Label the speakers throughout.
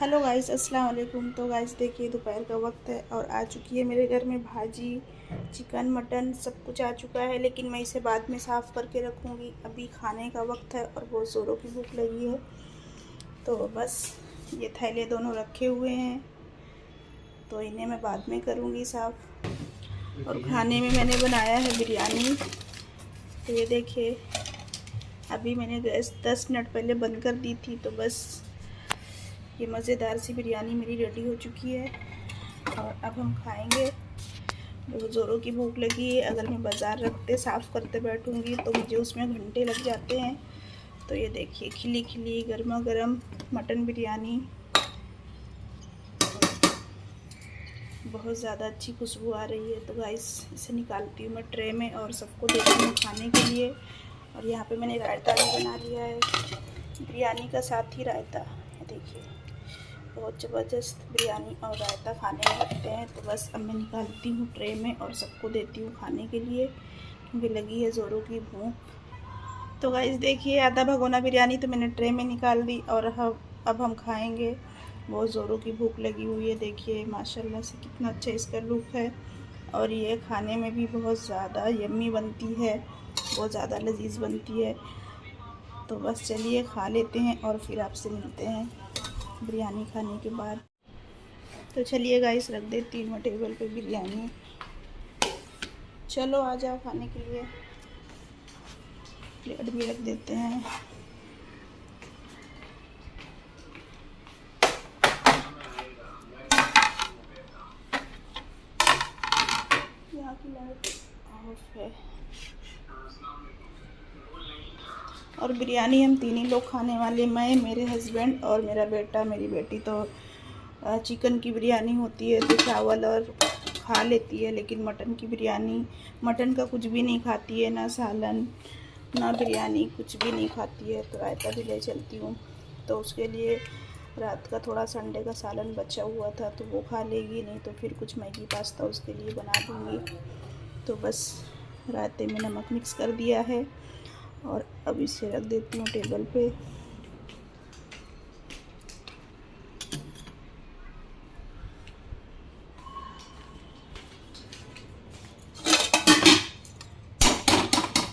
Speaker 1: Hello guys, अस्सलाम वालेकुम। तो गाइस देखिए, दोपहर का वक्त है और आ चुकी है मेरे घर में भाजी, चिकन, मटन सब कुछ आ चुका है। लेकिन मैं इसे बाद में साफ़ करके रखूँगी। अभी खाने का वक्त है और बहुत ज़ोरों की भूख लगी है। तो बस ये थैले दोनों रखे हुए हैं, तो इन्हें मैं बाद में करूँगी साफ़। और खाने में मैंने बनाया है बिरयानी। तो ये देखिए, अभी मैंने गैस 10 मिनट पहले बंद कर दी थी। तो बस ये मज़ेदार सी बिरयानी मेरी रेडी हो चुकी है और अब हम खाएंगे। बहुत ज़ोरों की भूख लगी है। अगर मैं बाज़ार रखते साफ़ करते बैठूंगी तो मुझे उसमें घंटे लग जाते हैं। तो ये देखिए, खिली खिली गर्मा गर्म मटन बिरयानी, बहुत ज़्यादा अच्छी खुशबू आ रही है। तो गाइस, इसे निकालती हूँ मैं ट्रे में और सबको देती हूँ खाने के लिए। और यहाँ पे मैंने रायता भी बना लिया है, बिरयानी का साथ ही रायता। देखिए, बहुत ज़बरदस्त बिरयानी और रायता खाने में लगते हैं। तो बस अब मैं निकालती हूँ ट्रे में और सबको देती हूँ खाने के लिए, क्योंकि लगी है ज़ोरों की भूख। तो गाइस देखिए, आधा भगोना बिरयानी तो मैंने ट्रे में निकाल दी और अब हम खाएंगे। बहुत ज़ोरों की भूख लगी हुई है। देखिए माशाल्लाह से कितना अच्छा इसका लुक है और ये खाने में भी बहुत ज़्यादा यम्मी बनती है, बहुत ज़्यादा लजीज बनती है। तो बस चलिए खा लेते हैं और फिर आपसे मिलते हैं बिरयानी खाने के बाद। तो चलिए गाइस, रख देती हूँ मैं टेबल पे बिरयानी। चलो आ जाओ खाने के लिए। प्लेट भी रख देते हैं। यहाँ की लाइट ऑफ है। और बिरयानी हम 3 ही लोग खाने वाले, मैं, मेरे हस्बैंड और मेरा बेटा। मेरी बेटी तो चिकन की बिरयानी होती है तो चावल और खा लेती है, लेकिन मटन की बिरयानी, मटन का कुछ भी नहीं खाती है, ना सालन ना बिरयानी, कुछ भी नहीं खाती है। तो रायता भी ले चलती हूँ। तो उसके लिए रात का थोड़ा संडे का सालन बचा हुआ था तो वो खा लेगी, नहीं तो फिर कुछ मैगी पास्ता उसके लिए बना दूँगी। तो बस रायते में नमक मिक्स कर दिया है और अब इसे रख देती हूँ टेबल पे।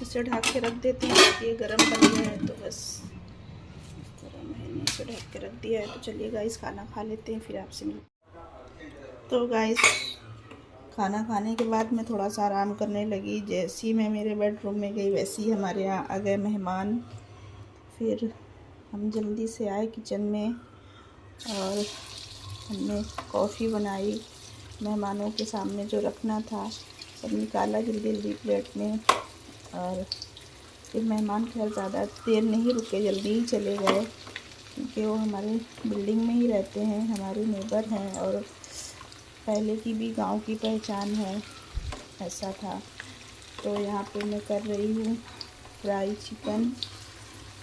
Speaker 1: इसे ढक के रख देती हूँ। ये गरम बन गया है तो बस गरम है, इसे ढक के रख दिया है। तो चलिए गाइस, खाना खा लेते हैं फिर आपसे मिलते। तो गाइस, खाना खाने के बाद मैं थोड़ा सा आराम करने लगी। जैसे ही मैं मेरे बेडरूम में गई वैसे ही हमारे यहाँ आ गए मेहमान। फिर हम जल्दी से आए किचन में और हमने कॉफ़ी बनाई। मेहमानों के सामने जो रखना था सब निकाला जल्दी जल्दी प्लेट में। और फिर मेहमान खैर ज़्यादा देर नहीं रुके, जल्दी ही चले गए, क्योंकि वो हमारे बिल्डिंग में ही रहते हैं, हमारे नेबर हैं और पहले की भी गांव की पहचान है, ऐसा था। तो यहाँ पे मैं कर रही हूँ फ्राई चिकन।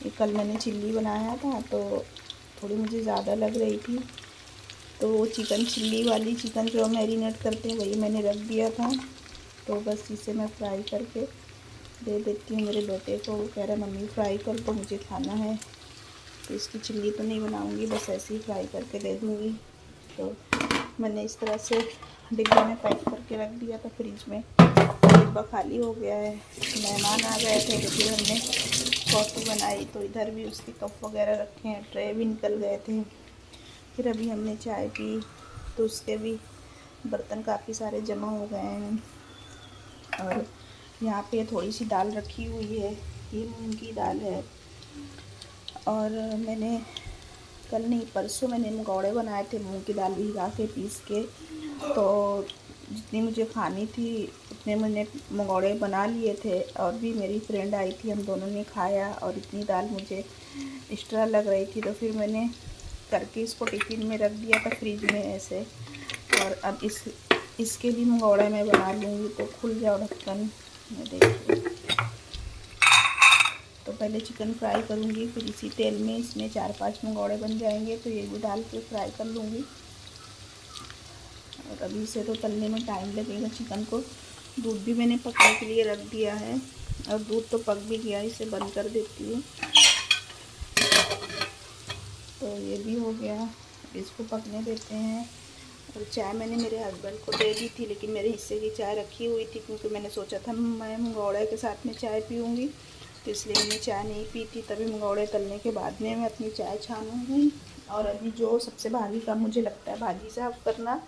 Speaker 1: ये कल मैंने चिल्ली बनाया था तो थोड़ी मुझे ज़्यादा लग रही थी, तो वो चिकन चिल्ली वाली चिकन जो मैरिनेट करते हैं वही मैंने रख दिया था। तो बस इसे मैं फ्राई करके दे देती हूँ मेरे बेटे को। वो कह रहा है मम्मी फ्राई कर दो, मुझे खाना है। तो इसकी चिल्ली तो नहीं बनाऊँगी, बस ऐसे ही फ्राई करके दे दूँगी। तो मैंने इस तरह से डिब्बे में पैक करके रख दिया था फ्रिज में। डिब्बा खाली हो गया है, मेहमान आ गए थे तो फिर हमने कॉफ़ी बनाई। तो इधर भी उसके कप वगैरह रखे हैं, ट्रे भी निकल गए थे। फिर अभी हमने चाय पी तो उसके भी बर्तन काफ़ी सारे जमा हो गए हैं। और यहाँ पे थोड़ी सी दाल रखी हुई है, ये मूंग की दाल है। और मैंने कल नहीं परसों मैंने मंगौड़े बनाए थे मूंग की दाल भिगा के पीस के। तो जितनी मुझे खानी थी उतने मैंने मंगौड़े बना लिए थे और भी मेरी फ्रेंड आई थी, हम दोनों ने खाया। और इतनी दाल मुझे एक्स्ट्रा लग रही थी तो फिर मैंने करके इसको टिफ़िन में रख दिया था फ्रिज में ऐसे। और अब इसके भी मंगौड़े मैं बना लूँगी। तो खुल जाओ ढक्कन, देखिए। तो पहले चिकन फ्राई करूँगी, फिर इसी तेल में इसमें 4-5 मंगौड़े बन जाएंगे तो ये भी डाल के फ्राई कर लूँगी। और अभी से तो तलने में टाइम लगेगा चिकन को। दूध भी मैंने पकने के लिए रख दिया है और दूध तो पक भी गया, इसे बंद कर देती हूँ। तो ये भी हो गया इसको पकने देते हैं। और चाय मैंने मेरे हस्बैंड को दे दी थी, लेकिन मेरे हिस्से की चाय रखी हुई थी, क्योंकि मैंने सोचा था मैं मंगौड़े के साथ में चाय पीऊँगी, तो इसलिए मैंने चाय नहीं पी थी। तभी मंगौड़े तलने के बाद में मैं अपनी चाय छानूँगी। और अभी जो सबसे भारी काम मुझे लगता है भाजी साफ़ करना,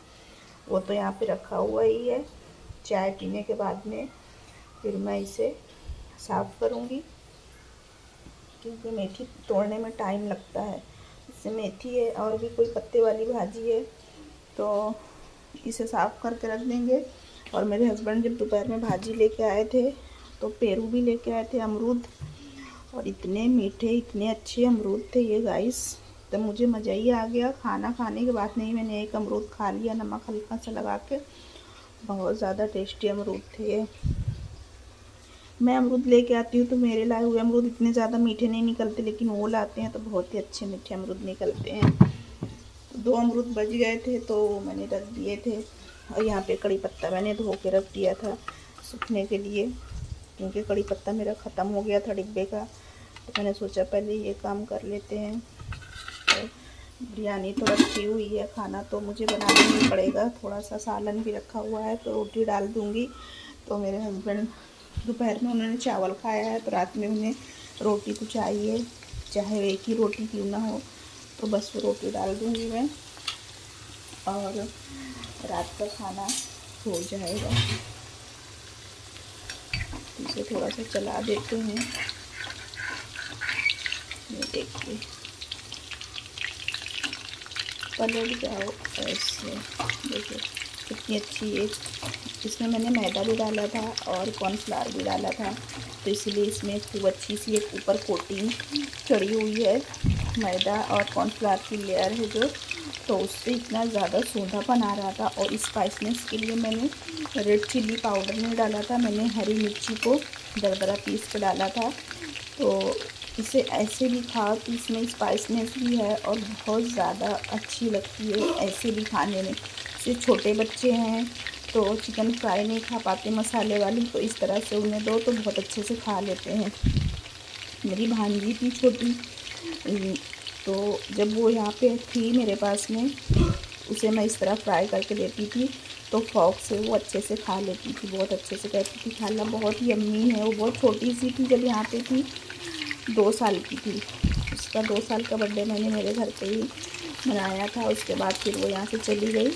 Speaker 1: वो तो यहाँ पे रखा हुआ ही है। चाय पीने के बाद में फिर मैं इसे साफ़ करूँगी, क्योंकि मेथी तोड़ने में टाइम लगता है। इससे मेथी है और भी कोई पत्ते वाली भाजी है, तो इसे साफ़ करके रख देंगे। और मेरे हस्बैंड जब दोपहर में भाजी लेके आए थे, तो पेरू भी लेके आए थे, अमरूद, और इतने मीठे इतने अच्छे अमरूद थे ये गाइस, तो मुझे मज़ा ही आ गया। खाना खाने के बाद नहीं, मैंने एक अमरूद खा लिया नमक हल्का सा लगा के। बहुत ज़्यादा टेस्टी अमरूद थे ये। मैं अमरूद लेके आती हूँ तो मेरे लाए हुए अमरूद इतने ज़्यादा मीठे नहीं निकलते, लेकिन वो लाते हैं तो बहुत ही अच्छे मीठे अमरूद निकलते हैं। तो 2 अमरूद बच गए थे तो मैंने रख दिए थे। और यहाँ पे कड़ी पत्ता मैंने धो के रख दिया था सूखने के लिए, क्योंकि कड़ी पत्ता मेरा ख़त्म हो गया था डिब्बे का, तो मैंने सोचा पहले ये काम कर लेते हैं। तो बिरयानी तो रखी हुई है, खाना तो मुझे बनाना नहीं पड़ेगा। थोड़ा सा सालन भी रखा हुआ है, तो रोटी डाल दूँगी। तो मेरे हस्बैंड दोपहर में उन्होंने चावल खाया है, तो रात में उन्हें रोटी तो चाहिए, चाहे एक ही रोटी क्यों ना हो, तो बस वो रोटी डाल दूँगी मैं, और रात का खाना हो जाएगा। इसे थोड़ा सा चला देते हैं। ये देखिए पलट जाओ ऐसे, देखिए कितनी अच्छी है। इसमें मैंने मैदा भी डाला था और कॉर्नफ्लावर भी डाला था, तो इसलिए इसमें खूब अच्छी सी एक ऊपर कोटिंग चढ़ी हुई है। मैदा और कॉर्नफ्लावर की लेयर है जो, तो उससे इतना ज़्यादा सूंधापन आ रहा था। और स्पाइसनेस के लिए मैंने रेड चिल्ली पाउडर नहीं डाला था, मैंने हरी मिर्ची को दरदरा पीस के डाला था। तो इसे ऐसे भी खाओ तो इसमें स्पाइसनेस भी है और बहुत ज़्यादा अच्छी लगती है ऐसे भी खाने में। जैसे छोटे बच्चे हैं तो चिकन फ्राई नहीं खा पाते मसाले वाली, तो इस तरह से उन्हें दो तो बहुत अच्छे से खा लेते हैं। मेरी भांजी थी छोटी, तो जब वो यहाँ पे थी मेरे पास में, उसे मैं इस तरह फ्राई करके देती थी, तो फॉक से वो अच्छे से खा लेती थी, बहुत अच्छे से कहती थी खाना बहुत ही यम्मी है। वो बहुत छोटी सी थी जब यहाँ पे थी, 2 साल की थी। उसका 2 साल का बर्थडे मैंने मेरे घर पे ही मनाया था। उसके बाद फिर वो यहाँ से चली गई।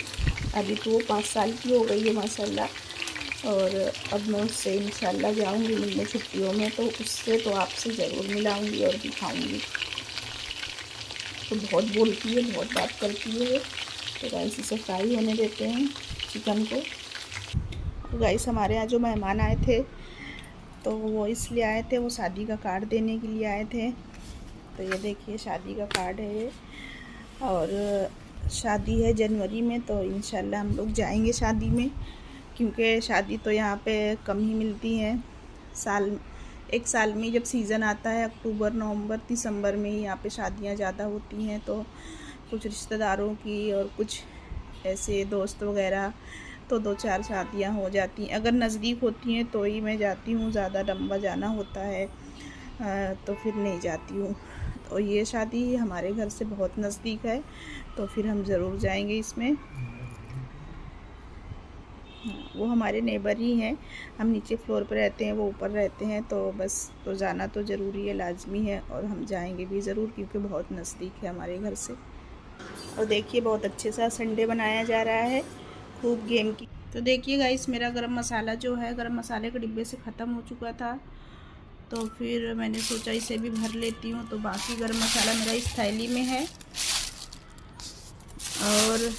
Speaker 1: अभी तो वो 5 साल की हो गई है माशाल्लाह। और अब मैं उससे इंशाल्लाह जाऊँगी मिलने छुट्टियों में, तो उससे तो आपसे ज़रूर मिलाऊँगी और दिखाऊँगी। तो बहुत बोलती है, बहुत बात करती है। तो गाइस इसे फ्राई होने देते हैं चिकन को। तो गाइस हमारे यहाँ जो मेहमान आए थे, तो वो इसलिए आए थे, वो शादी का कार्ड देने के लिए आए थे। तो ये देखिए शादी का कार्ड है ये, और शादी है जनवरी में, तो इंशाल्लाह हम लोग जाएंगे शादी में, क्योंकि शादी तो यहाँ पे कम ही मिलती है। एक साल में जब सीज़न आता है अक्टूबर नवंबर दिसंबर में ही यहाँ पे शादियाँ ज़्यादा होती हैं। तो कुछ रिश्तेदारों की और कुछ ऐसे दोस्त वगैरह, तो 2-4 शादियाँ हो जाती हैं। अगर नज़दीक होती हैं तो ही मैं जाती हूँ, ज़्यादा लंबा जाना होता है तो फिर नहीं जाती हूँ। तो ये शादी हमारे घर से बहुत नज़दीक है, तो फिर हम ज़रूर जाएंगे इसमें। वो हमारे नेबर ही हैं, हम नीचे फ्लोर पर रहते हैं, वो ऊपर रहते हैं, तो बस तो जाना तो ज़रूरी है, लाजमी है, और हम जाएंगे भी ज़रूर, क्योंकि बहुत नज़दीक है हमारे घर से। और देखिए बहुत अच्छे सा संडे बनाया जा रहा है, खूब गेम की। तो देखिए गाइस मेरा गरम मसाला जो है, गरम मसाले के डिब्बे से ख़त्म हो चुका था, तो फिर मैंने सोचा इसे भी भर लेती हूँ। तो बाकी गरम मसाला मेरा इस थैली में है, और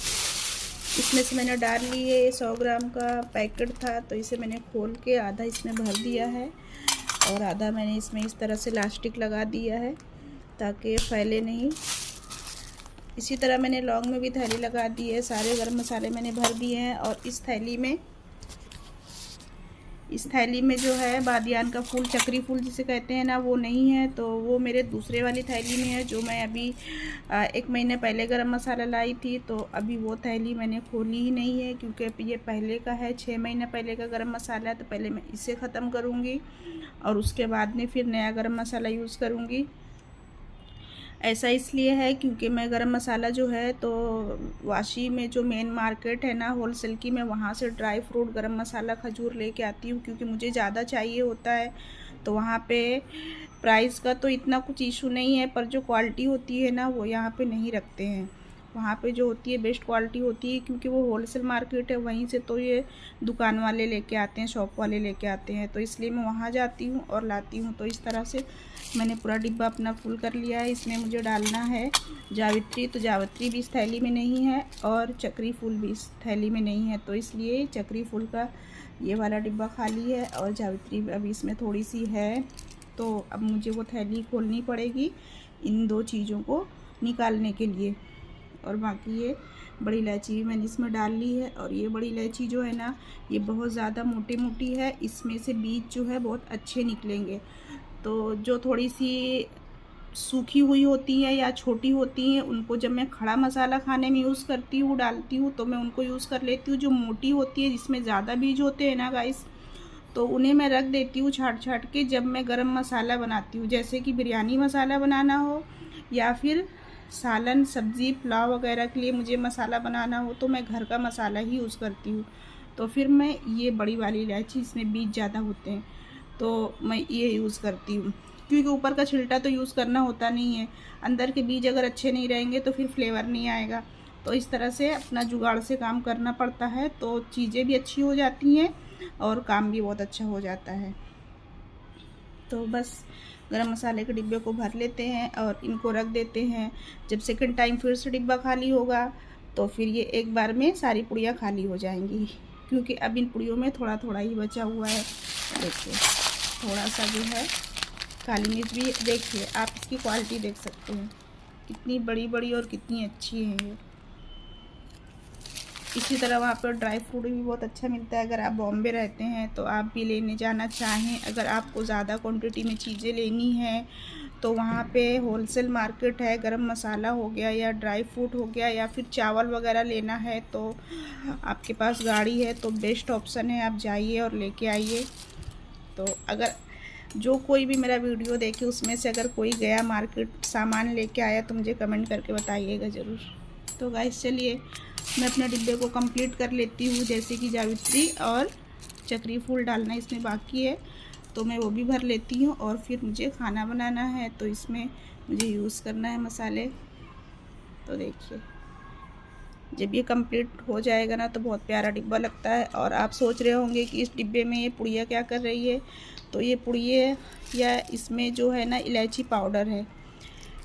Speaker 1: इसमें से मैंने डाल ली है। 100 ग्राम का पैकेट था, तो इसे मैंने खोल के आधा इसमें भर दिया है, और आधा मैंने इसमें इस तरह से इलास्टिक लगा दिया है ताकि फैले नहीं। इसी तरह मैंने लौंग में भी थैली लगा दी है। सारे गरम मसाले मैंने भर दिए हैं। और इस थैली में जो है बादियान का फूल, चक्री फूल जिसे कहते हैं ना, वो नहीं है, तो वो मेरे दूसरे वाली थैली में है, जो मैं अभी 1 महीने पहले गरम मसाला लाई थी। तो अभी वो थैली मैंने खोली ही नहीं है, क्योंकि ये पहले का है, 6 महीने पहले का गरम मसाला है। तो पहले मैं इसे ख़त्म करूँगी और उसके बाद में फिर नया गरम मसाला यूज़ करूँगी। ऐसा इसलिए है क्योंकि मैं गरम मसाला जो है तो वाशी में जो मेन मार्केट है ना होलसेल की, मैं वहाँ से ड्राई फ्रूट गरम मसाला खजूर लेके आती हूँ क्योंकि मुझे ज़्यादा चाहिए होता है। तो वहाँ पे प्राइस का तो इतना कुछ इशू नहीं है, पर जो क्वालिटी होती है ना वो यहाँ पे नहीं रखते हैं। वहाँ पे जो होती है बेस्ट क्वालिटी होती है क्योंकि वो होलसेल मार्केट है, वहीं से तो ये दुकान वाले लेके आते हैं, शॉप वाले लेके आते हैं। तो इसलिए मैं वहाँ जाती हूँ और लाती हूँ। तो इस तरह से मैंने पूरा डिब्बा अपना फुल कर लिया है। इसमें मुझे डालना है जावित्री, तो जावित्री भी इस थैली में नहीं है और चक्री फूल भी इस थैली में नहीं है, तो इसलिए चक्री फूल का ये वाला डिब्बा खाली है और जावित्री अभी इसमें थोड़ी सी है। तो अब मुझे वो थैली खोलनी पड़ेगी इन दो चीज़ों को निकालने के लिए। और बाकी ये बड़ी इलायची भी मैंने इसमें डाल ली है। और ये बड़ी इलायची जो है ना ये बहुत ज़्यादा मोटी मोटी है, इसमें से बीज जो है बहुत अच्छे निकलेंगे। तो जो थोड़ी सी सूखी हुई होती हैं या छोटी होती हैं उनको जब मैं खड़ा मसाला खाने में यूज़ करती हूँ, डालती हूँ, तो मैं उनको यूज़ कर लेती हूँ। जो मोटी होती है जिसमें ज़्यादा बीज होते हैं ना गाइस, तो उन्हें मैं रख देती हूँ छाट छाट के जब मैं गरम मसाला बनाती हूँ। जैसे कि बिरयानी मसाला बनाना हो या फिर सालन सब्ज़ी पुलाव वगैरह के लिए मुझे मसाला बनाना हो तो मैं घर का मसाला ही यूज़ करती हूँ। तो फिर मैं ये बड़ी वाली इलायची, इसमें बीज ज़्यादा होते हैं तो मैं ये यूज़ करती हूँ क्योंकि ऊपर का छिलटा तो यूज़ करना होता नहीं है। अंदर के बीज अगर अच्छे नहीं रहेंगे तो फिर फ्लेवर नहीं आएगा। तो इस तरह से अपना जुगाड़ से काम करना पड़ता है, तो चीज़ें भी अच्छी हो जाती हैं और काम भी बहुत अच्छा हो जाता है। तो बस गरम मसाले के डिब्बे को भर लेते हैं और इनको रख देते हैं। जब सेकंड टाइम फिर से डिब्बा खाली होगा तो फिर ये एक बार में सारी पुड़ियाँ खाली हो जाएंगी, क्योंकि अब इन पुड़ियों में थोड़ा थोड़ा ही बचा हुआ है। देखिए थोड़ा सा जो है काली मिर्च भी, देखिए आप इसकी क्वालिटी देख सकते हैं कितनी बड़ी बड़ी और कितनी अच्छी है ये। इसी तरह वहाँ पर ड्राई फ्रूट भी बहुत अच्छा मिलता है। अगर आप बॉम्बे रहते हैं तो आप भी लेने जाना चाहें, अगर आपको ज़्यादा क्वांटिटी में चीज़ें लेनी हैं तो वहाँ पे होलसेल मार्केट है। गरम मसाला हो गया या ड्राई फ्रूट हो गया या फिर चावल वगैरह लेना है तो आपके पास गाड़ी है तो बेस्ट ऑप्शन है, आप जाइए और लेके आइए। तो अगर जो कोई भी मेरा वीडियो देखे उसमें से अगर कोई गया मार्केट सामान लेके आया तो मुझे कमेंट करके बताइएगा ज़रूर। तो गाइस चलिए मैं अपने डिब्बे को कंप्लीट कर लेती हूँ। जैसे कि जावित्री और चक्री फूल डालना इसमें बाकी है तो मैं वो भी भर लेती हूँ। और फिर मुझे खाना बनाना है तो इसमें मुझे यूज़ करना है मसाले। तो देखिए जब ये कंप्लीट हो जाएगा ना तो बहुत प्यारा डिब्बा लगता है। और आप सोच रहे होंगे कि इस डिब्बे में ये पुड़िया क्या कर रही है, तो ये पुड़िया या इसमें जो है ना इलायची पाउडर है।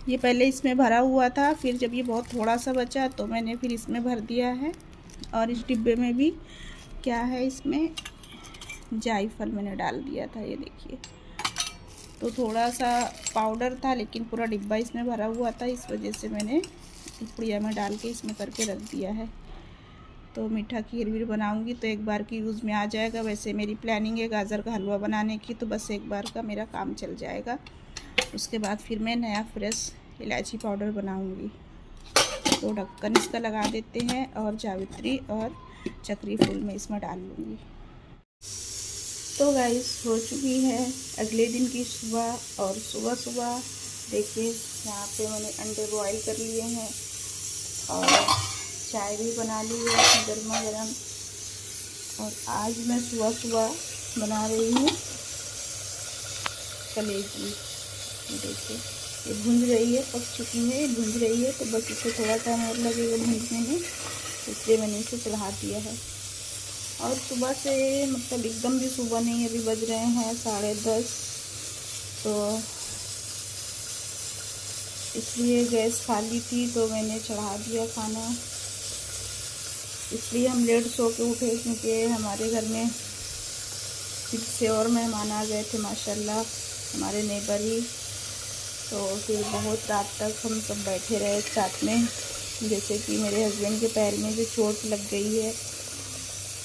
Speaker 1: ये पहले इसमें भरा हुआ था, फिर जब ये बहुत थोड़ा सा बचा तो मैंने फिर इसमें भर दिया है। और इस डिब्बे में भी क्या है, इसमें जायफल मैंने डाल दिया था, ये देखिए। तो थोड़ा सा पाउडर था लेकिन पूरा डिब्बा इसमें भरा हुआ था, इस वजह से मैंने पुड़िया में डाल के इसमें करके रख दिया है। तो मीठा खीर वीर बनाऊंगी तो एक बार की यूज़ में आ जाएगा। वैसे मेरी प्लानिंग है गाजर का हलवा बनाने की, तो बस एक बार का मेरा काम चल जाएगा। उसके बाद फिर मैं नया फ्रेश इलायची पाउडर बनाऊंगी। तो ढक्कन इसका लगा देते हैं और जावित्री और चक्री फूल में इसमें डाल लूँगी। तो गाइस हो चुकी है अगले दिन की सुबह। और सुबह सुबह देखिए यहाँ पे मैंने अंडे बॉईल कर लिए हैं और चाय भी बना ली है गर्मा गर्म। और आज मैं सुबह सुबह बना रही हूँ कलेजी। देखिए ये भूंज रही है, पक चुकी है, भूंज रही है। तो बस इसे थोड़ा टाइम और लगेगा भूंजने में, इसलिए मैंने इसे चढ़ा दिया है। और सुबह से मतलब एकदम भी सुबह नहीं, अभी बज रहे हैं 10:30। तो इसलिए गैस खाली थी तो मैंने चढ़ा दिया खाना। इसलिए हम लेट सो के उठे क्योंकि हमारे घर में फिर से और मेहमान आ गए थे माशाल्लाह, हमारे नेबर ही। तो फिर बहुत रात तक हम सब बैठे रहे साथ में। जैसे कि मेरे हस्बैंड के पैर में जो चोट लग गई है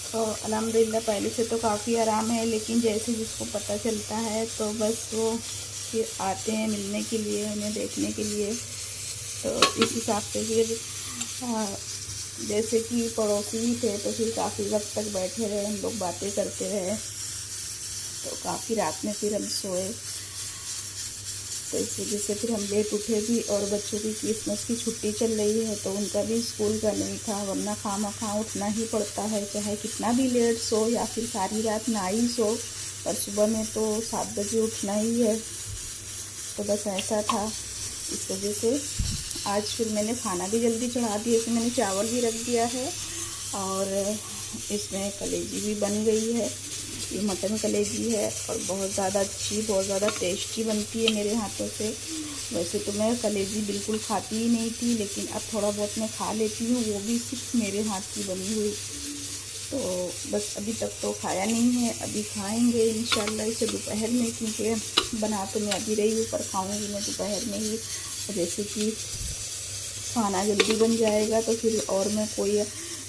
Speaker 1: तो अल्हम्दुलिल्लाह पहले से तो काफ़ी आराम है, लेकिन जैसे जिसको पता चलता है तो बस वो फिर आते हैं मिलने के लिए, उन्हें देखने के लिए। तो इस हिसाब से फिर जैसे कि पड़ोसी भी थे तो फिर काफ़ी वक्त तक बैठे रहे, हम लोग बातें करते रहे। तो काफ़ी रात में फिर हम सोए। तो इस वजह से फिर हम लेट उठे भी। और बच्चों की क्रिसमस की छुट्टी चल रही है तो उनका भी स्कूल का नहीं था, वरना खामखा उठना ही पड़ता है, चाहे कितना भी लेट सो या फिर सारी रात ना ही सो, पर सुबह में तो 7 बजे उठना ही है। तो बस ऐसा था, इस वजह से आज फिर मैंने खाना भी जल्दी चढ़ा दिया। इसमें मैंने चावल भी रख दिया है और इसमें कलेजी भी बन गई है। ये मटन कलेजी है और बहुत ज़्यादा अच्छी, बहुत ज़्यादा टेस्टी बनती है मेरे हाथों से। वैसे तो मैं कलेजी बिल्कुल खाती ही नहीं थी, लेकिन अब थोड़ा बहुत मैं खा लेती हूँ, वो भी सिर्फ मेरे हाथ की बनी हुई। तो बस अभी तक तो खाया नहीं है, अभी खाएंगे इंशाल्लाह इसे दोपहर में, क्योंकि बना तो मैं अभी रही हूँ पर खाऊंगी मैं दोपहर में ही। जैसे कि खाना जल्दी बन जाएगा तो फिर और मैं कोई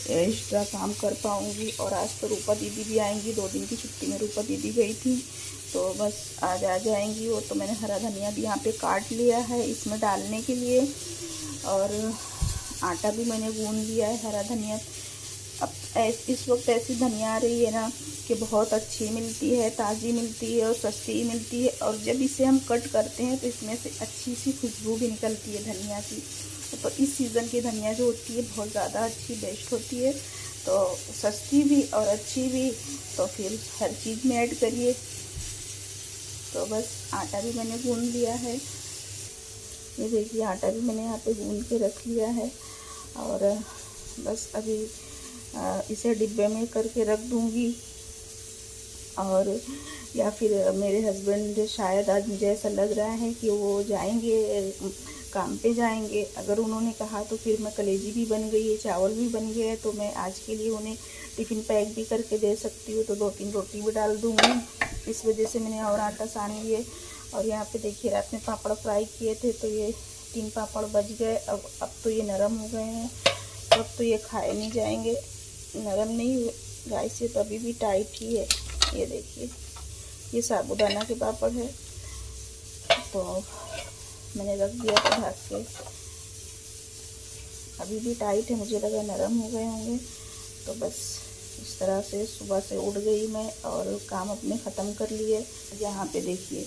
Speaker 1: एक्स्ट्रा काम कर पाऊँगी। और आज तो रूपा दीदी भी आएंगी, 2 दिन की छुट्टी में रूपा दीदी गई थी, तो बस आज आ जाएंगी वो। तो मैंने हरा धनिया भी यहाँ पे काट लिया है इसमें डालने के लिए, और आटा भी मैंने गूँध लिया है हरा धनिया। अब इस वक्त ऐसी धनिया आ रही है ना कि बहुत अच्छी मिलती है, ताज़ी मिलती है और सस्ती मिलती है, और जब इसे हम कट करते हैं तो इसमें से अच्छी सी खुशबू भी निकलती है धनिया की। तो इस सीज़न की धनिया जो होती है बहुत ज़्यादा अच्छी, बेस्ट होती है, तो सस्ती भी और अच्छी भी, तो फिर हर चीज़ में ऐड करिए। तो बस आटा भी मैंने गूँध लिया है, ये देखिए आटा भी मैंने यहाँ पे गूँध के रख लिया है। और बस अभी इसे डिब्बे में करके रख दूँगी। और या फिर मेरे हस्बैंड शायद आज मुझे ऐसा लग रहा है कि वो जाएंगे, काम पे जाएंगे। अगर उन्होंने कहा तो फिर मैं कलेजी भी बन गई है, चावल भी बन गए हैं, तो मैं आज के लिए उन्हें टिफ़िन पैक भी करके दे सकती हूँ, तो 2-3 रोटी भी डाल दूँगी। इस वजह से मैंने और आटा सान लिए। और यहाँ पे देखिए रात में पापड़ फ्राई किए थे, तो ये 3 पापड़ बच गए। अब तो ये नरम हो गए हैं, तो अब तो ये खाए नहीं जाएंगे। नरम नहीं हुए गाइस, ये तो अभी भी टाइट ही है। ये देखिए ये साबूदाना के पापड़ है, तो मैंने रख दिया था ढक के, अभी भी टाइट है, मुझे लगा नरम हो गए होंगे। तो बस इस तरह से सुबह से उठ गई मैं और काम अपने ख़त्म कर लिए। यहाँ पे देखिए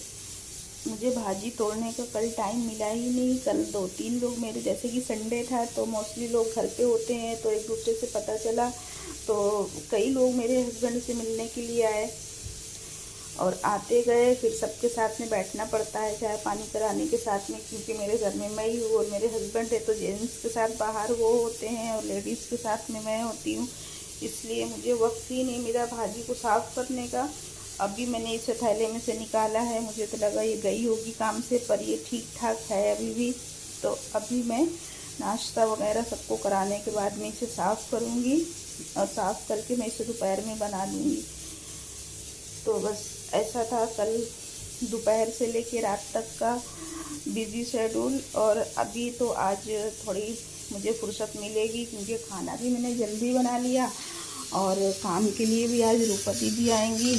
Speaker 1: मुझे भाजी तोड़ने का कल टाइम मिला ही नहीं। कल 2-3 लोग मेरे, जैसे कि संडे था तो मोस्टली लोग घर पे होते हैं, तो एक दूसरे से पता चला, तो कई लोग मेरे हस्बैंड से मिलने के लिए आए और आते गए, फिर सबके साथ में बैठना पड़ता है चाय पानी कराने के साथ में, क्योंकि मेरे घर में मैं ही हूँ और मेरे हस्बैंड है, तो जेंट्स के साथ बाहर वो होते हैं और लेडीज़ के साथ में मैं होती हूँ, इसलिए मुझे वक्त ही नहीं मिला भाजी को साफ़ करने का। अभी मैंने इसे थैले में से निकाला है, मुझे तो लगा ये गई होगी काम से, पर ये ठीक ठाक है अभी भी। तो अभी मैं नाश्ता वगैरह सबको कराने के बाद में इसे साफ़ करूँगी और साफ़ करके मैं इसे दोपहर में बना लूँगी। तो बस ऐसा था कल दोपहर से लेके रात तक का बिज़ी शेड्यूल। और अभी तो आज थोड़ी मुझे फुर्सत मिलेगी, क्योंकि खाना भी मैंने जल्दी बना लिया और काम के लिए भी आज रूपा दीदी आएंगी।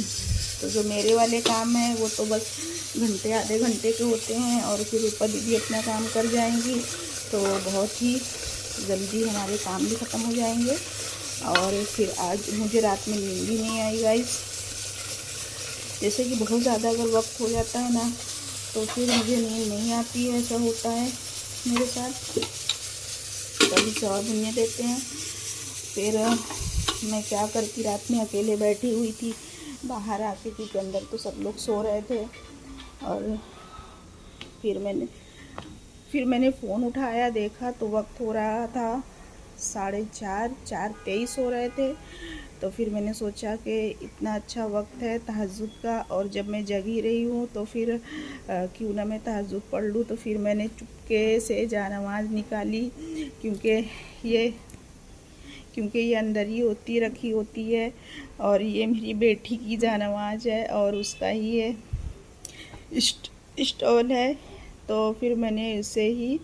Speaker 1: तो जो मेरे वाले काम हैं वो तो बस घंटे आधे घंटे के होते हैं, और फिर रूपा दीदी अपना काम कर जाएंगी, तो बहुत ही जल्दी हमारे काम भी ख़त्म हो जाएंगे। और फिर आज मुझे रात में नींद भी नहीं आई गाइस, जैसे कि बहुत ज़्यादा अगर वक्त हो जाता है ना तो फिर मुझे नींद नहीं आती है, ऐसा होता है मेरे साथ। कभी चाय बनने देते हैं, फिर मैं क्या करती, रात में अकेले बैठी हुई थी बाहर आके, क्योंकि अंदर तो सब लोग सो रहे थे। और फिर मैंने फ़ोन उठाया, देखा तो वक्त हो रहा था 4:30, 4:23 हो रहे थे। तो फिर मैंने सोचा कि इतना अच्छा वक्त है तहज्जुद का, और जब मैं जगी रही हूँ तो फिर क्यों ना मैं तहज्जुद पढ़ लूँ। तो फिर मैंने चुपके से जानमाज़ निकाली, क्योंकि ये अंदर ही रखी होती है, और ये मेरी बेटी की जानमाज़ है और उसका ही है स्टॉल है। तो फिर मैंने इसे ही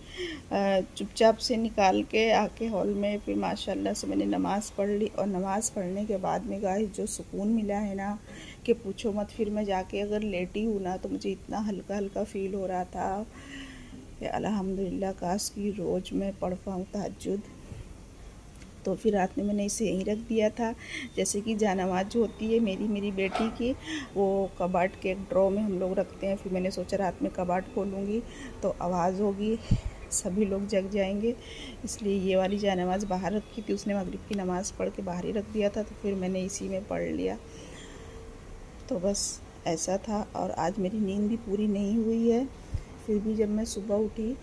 Speaker 1: चुपचाप से निकाल के आके हॉल में फिर माशाल्लाह से मैंने नमाज़ पढ़ ली। और नमाज़ पढ़ने के बाद में गाइस जो सुकून मिला है ना कि पूछो मत। फिर मैं जाके अगर लेटी हूँ ना तो मुझे इतना हल्का हल्का फ़ील हो रहा था कि अल्हम्दुलिल्लाह, काश की रोज़ मैं पढ़ पाऊँ तहज्जुद। तो फिर रात में मैंने इसे यहीं रख दिया था। जैसे कि जानमाज़ जो होती है मेरी बेटी की, वो कबाट के एक ड्रॉ में हम लोग रखते हैं। फिर मैंने सोचा रात में कबाट खोलूँगी तो आवाज़ होगी, सभी लोग जग जाएंगे, इसलिए ये वाली जानमाज़ बाहर रखी थी। उसने मगरिब की नमाज़ पढ़ के बाहर ही रख दिया था, तो फिर मैंने इसी में पढ़ लिया। तो बस ऐसा था। और आज मेरी नींद भी पूरी नहीं हुई है, फिर भी जब मैं सुबह उठी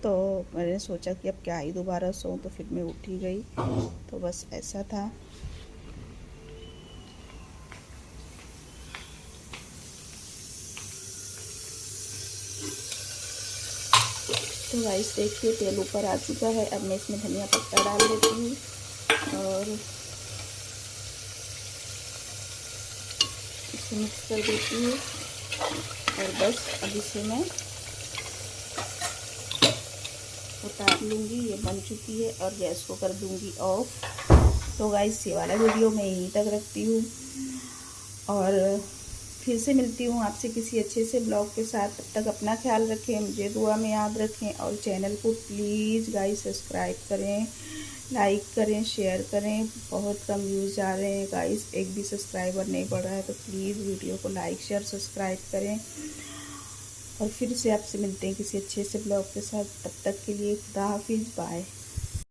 Speaker 1: तो मैंने सोचा कि अब क्या ही दोबारा सोऊं, तो फिर मैं उठ ही गई। तो बस ऐसा था। तो गाइस देखिए तेल ऊपर आ चुका है। अब मैं इसमें धनिया पत्ता डाल देती हूँ और इसे मिक्स कर देती हूँ। और बस अब इसे मैं उतार लूँगी। ये बन चुकी है और गैस को कर दूँगी ऑफ। तो गाइस ये वाला वीडियो मैं यहीं तक रखती हूँ और फिर से मिलती हूँ आपसे किसी अच्छे से ब्लॉग के साथ। तब तक अपना ख्याल रखें, मुझे दुआ में याद रखें और चैनल को प्लीज़ गाइस सब्सक्राइब करें, लाइक करें, शेयर करें। बहुत कम व्यूज़ आ रहे हैं गाइस, एक भी सब्सक्राइबर नहीं बढ़ रहा है, तो प्लीज़ वीडियो को लाइक शेयर सब्सक्राइब करें। और फिर से आपसे मिलते हैं किसी अच्छे से ब्लॉग के साथ। तब तक के लिए खुदा हाफिज़, बाय।